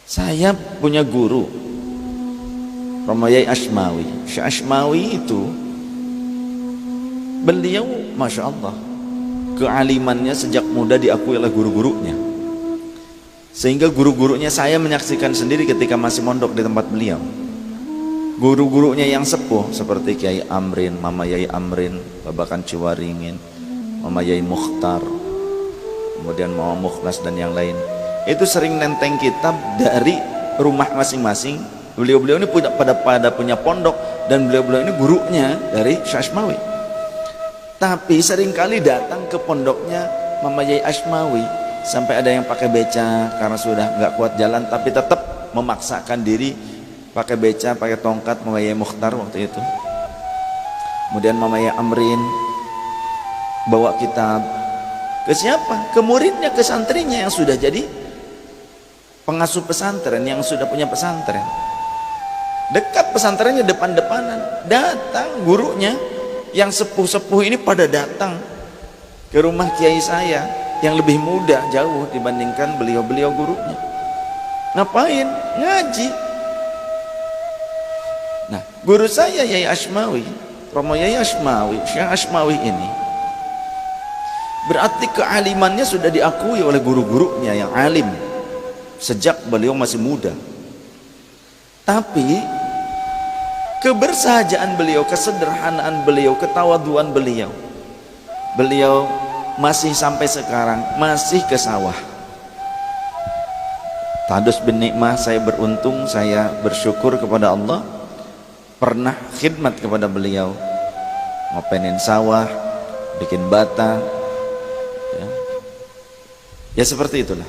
Saya punya guru Romayai Ashmawi. Syekh Ashmawi itu beliau Masya Allah kealimannya sejak muda diakui oleh guru-gurunya, sehingga guru-gurunya saya menyaksikan sendiri ketika masih mondok di tempat beliau. Guru-gurunya yang sepuh seperti Kiai Amrin, Mama Yai Amrin, Babakan Ciwaringin, Mama Yai Mukhtar, kemudian Mama Mukhlas dan yang lain, itu sering nenteng kitab dari rumah masing-masing. Beliau-beliau ini pada punya pondok, dan beliau-beliau ini gurunya dari Syekh Ashmawi. Tapi seringkali datang ke pondoknya Mama Yai Ashmawi, sampai ada yang pakai beca karena sudah nggak kuat jalan, tapi tetap memaksakan diri pakai beca, pakai tongkat. Mama Yai Mukhtar waktu itu, kemudian Mama Yai Amrin bawa kitab ke siapa? Ke muridnya, ke santrinya yang sudah jadi pengasuh pesantren, yang sudah punya pesantren. Dekat pesantrennya, depan-depanan. Datang gurunya yang sepuh-sepuh ini pada datang ke rumah kiai saya yang lebih muda jauh dibandingkan beliau-beliau gurunya. Ngapain? Ngaji. Nah, guru saya Yai Ashmawi, Romo Yai Ashmawi, Syekh Ashmawi ini berarti kealimannya sudah diakui oleh guru-gurunya yang alim sejak beliau masih muda. Tapi kebersahajaan beliau, kesederhanaan beliau, ketawaduan beliau, beliau masih sampai sekarang masih ke sawah. Tadus bin nikmah, saya beruntung, saya bersyukur kepada Allah pernah khidmat kepada beliau, ngopenin sawah, bikin bata, ya seperti itulah.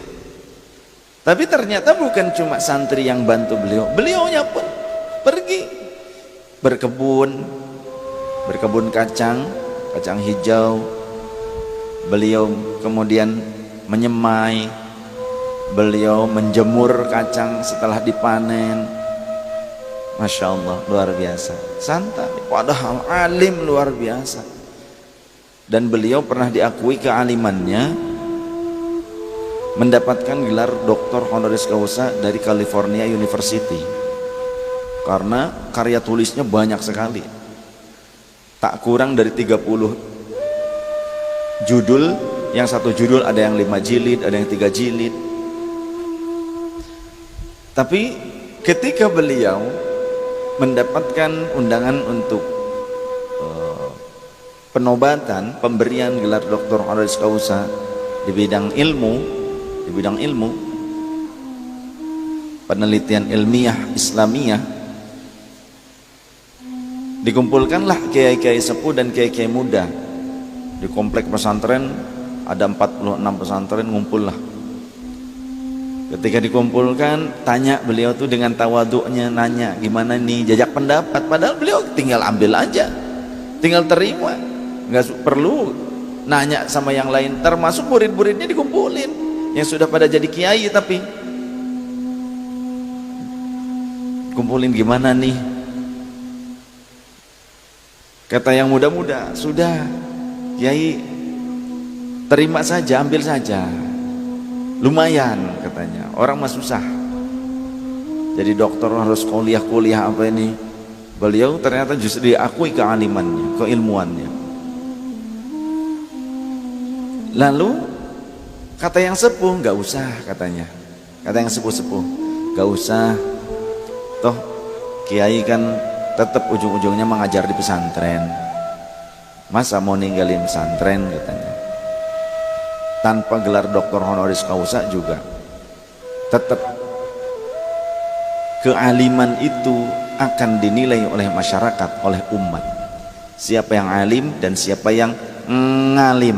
Tapi ternyata bukan cuma santri yang bantu beliau, beliaunya pun pergi berkebun kacang hijau. Beliau kemudian menyemai, beliau menjemur kacang setelah dipanen. Masya Allah, luar biasa, santai, padahal alim luar biasa. Dan beliau pernah diakui kealimannya, mendapatkan gelar doktor honoris causa dari California University karena karya tulisnya banyak sekali, tak kurang dari 30 judul. Yang satu judul ada yang 5 jilid, ada yang 3 jilid. Tapi ketika beliau mendapatkan undangan untuk penobatan, pemberian gelar doktor honoris causa di bidang ilmu, penelitian ilmiah Islamiyah, dikumpulkanlah kiai-kiai sepuh dan kiai-kiai muda di komplek pesantren. Ada 46 pesantren, ngumpullah. Ketika dikumpulkan, tanya beliau tuh dengan tawaduknya, nanya gimana nih, jajak pendapat. Padahal beliau tinggal ambil aja, tinggal terima, nggak perlu nanya sama yang lain. Termasuk murid-muridnya dikumpulin yang sudah pada jadi kiai, tapi kumpulin gimana nih. Kata yang muda-muda, sudah kiai terima saja, ambil saja, lumayan katanya, orang mah susah jadi dokter harus kuliah apa ini. Beliau ternyata justru diakui kealimannya, keilmuannya. Lalu kata yang sepuh, nggak usah katanya, kata yang sepuh-sepuh, nggak usah, toh kiai kan tetap ujung-ujungnya mengajar di pesantren, masa mau ninggalin pesantren katanya. Tanpa gelar doktor honoris causa juga tetap kealiman itu akan dinilai oleh masyarakat, oleh umat. Siapa yang alim dan siapa yang ngalim.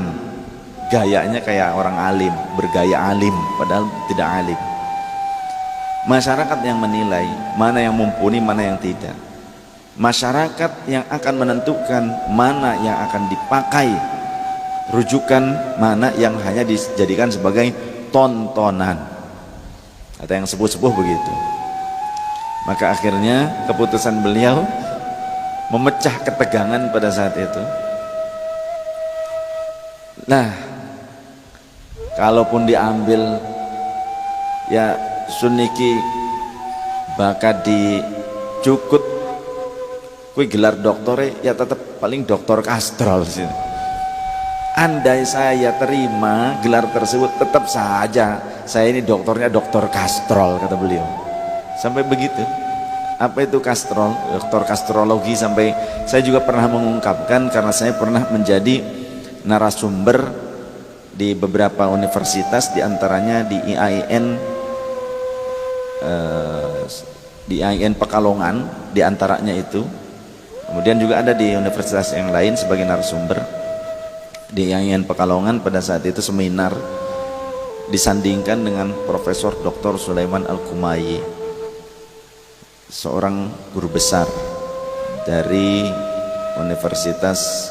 Gayanya kayak orang alim, bergaya alim padahal tidak alim. Masyarakat yang menilai mana yang mumpuni, mana yang tidak. Masyarakat yang akan menentukan mana yang akan dipakai rujukan, mana yang hanya dijadikan sebagai tontonan. Kata yang sepuh-sepuh begitu. Maka akhirnya keputusan beliau memecah ketegangan pada saat itu. Nah, kalaupun diambil, ya suniki bakat dicukut kui gelar doktore ya tetap paling doktor kastrol sih. Andai saya terima gelar tersebut tetap saja saya ini doktornya doktor kastrol, kata beliau. Sampai begitu. Apa itu kastrol? Doktor kastrologi. Sampai saya juga pernah mengungkapkan karena saya pernah menjadi narasumber di beberapa universitas, diantaranya di IAIN Pekalongan diantaranya itu. Kemudian juga ada di universitas yang lain sebagai narasumber. Di IAIN Pekalongan pada saat itu seminar disandingkan dengan Profesor Dr. Sulaiman Al-Kumayi, seorang guru besar dari Universitas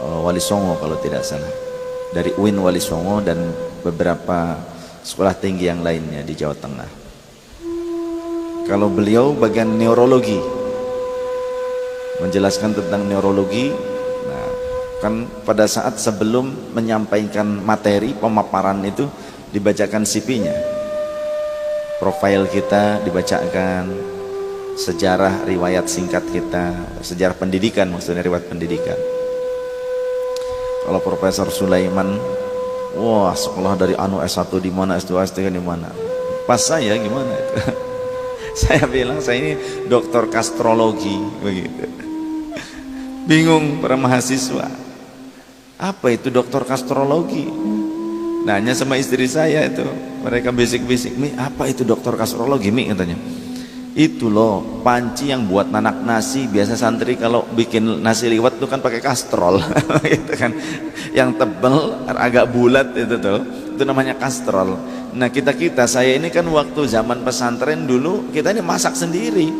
Wali Songo kalau tidak salah, dari UIN Wali Songo dan beberapa sekolah tinggi yang lainnya di Jawa Tengah. Kalau beliau bagian neurologi, menjelaskan tentang neurologi. Nah, kan pada saat sebelum menyampaikan materi pemaparan itu dibacakan CV-nya, profil kita dibacakan, sejarah riwayat singkat kita, sejarah pendidikan maksudnya, riwayat pendidikan. Kalau Profesor Sulaiman, wah sekolah dari S1 di mana, S2, S3 di mana. Pas saya gimana itu? Saya bilang saya ini doktor kastrologi begitu. Bingung para mahasiswa, apa itu doktor kastrologi? Nanya sama istri saya itu, mereka bisik-bisik, Mi, apa itu doktor kastrologi, Mi, katanya. Itu loh panci yang buat nanak nasi. Biasa santri kalau bikin nasi liwet tuh kan pakai kastrol gitu kan, yang tebel agak bulat itu tuh, itu namanya kastrol. Nah kita saya ini kan waktu zaman pesantren dulu kita ini masak sendiri.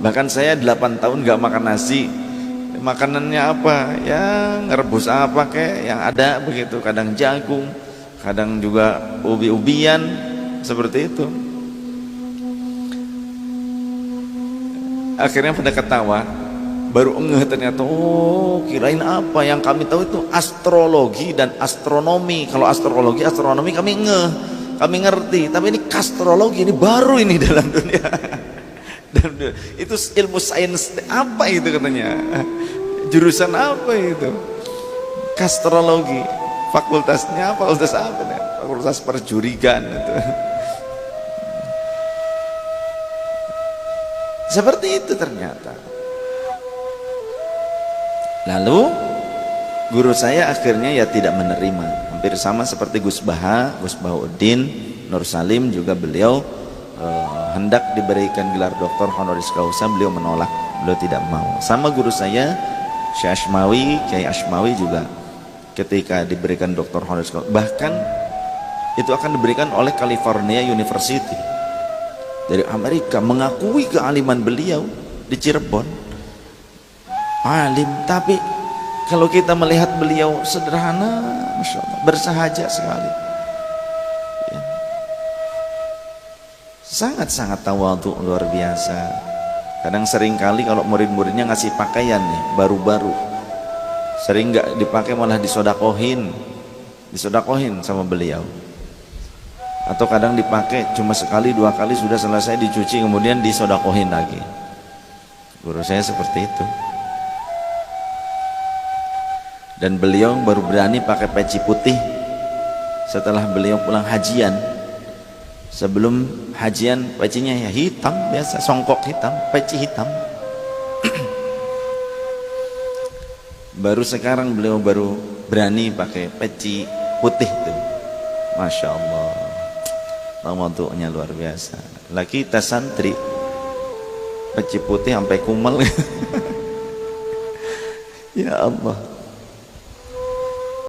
Bahkan saya 8 tahun gak makan nasi. Makanannya apa? Ya ngerebus apa kek yang ada begitu. Kadang jagung, kadang juga ubi-ubian, seperti itu. Akhirnya pada ketawa, baru ngeh ternyata, oh kirain apa, yang kami tahu itu astrologi dan astronomi. Kalau astrologi, astronomi kami ngeh, kami ngerti, tapi ini kastrologi, ini baru ini dalam dunia. Itu ilmu sains apa itu katanya, jurusan apa itu, kastrologi, fakultasnya fakultas apa nih? Fakultas perjurigan itu. Seperti itu ternyata. Lalu guru saya akhirnya ya tidak menerima, hampir sama seperti Gus Bahauddin Nur Salim juga, beliau hendak diberikan gelar doktor honoris causa, beliau menolak, beliau tidak mau. Sama guru saya Syekh Ashmawi, Kiai Ashmawi juga ketika diberikan doktor honoris causa, bahkan itu akan diberikan oleh California University dari Amerika, mengakui kealiman beliau di Cirebon. Alim, tapi kalau kita melihat beliau sederhana, Masya Allah, bersahaja sekali ya. Sangat-sangat tawadhu, luar biasa. Kadang sering kali kalau murid-muridnya ngasih pakaian nih baru-baru, sering nggak dipakai malah disodakohin sama beliau. Atau kadang dipakai cuma sekali 2 kali sudah selesai dicuci, kemudian disodakohin lagi. Guru saya seperti itu. Dan beliau baru berani pakai peci putih setelah beliau pulang hajian. Sebelum hajian pecinya ya hitam biasa, songkok hitam, peci hitam. Baru sekarang beliau baru berani pakai peci putih tuh. Masya Allah, tawadhu'nya luar biasa. Lah kita santri peci putih sampai kumel. Ya Allah.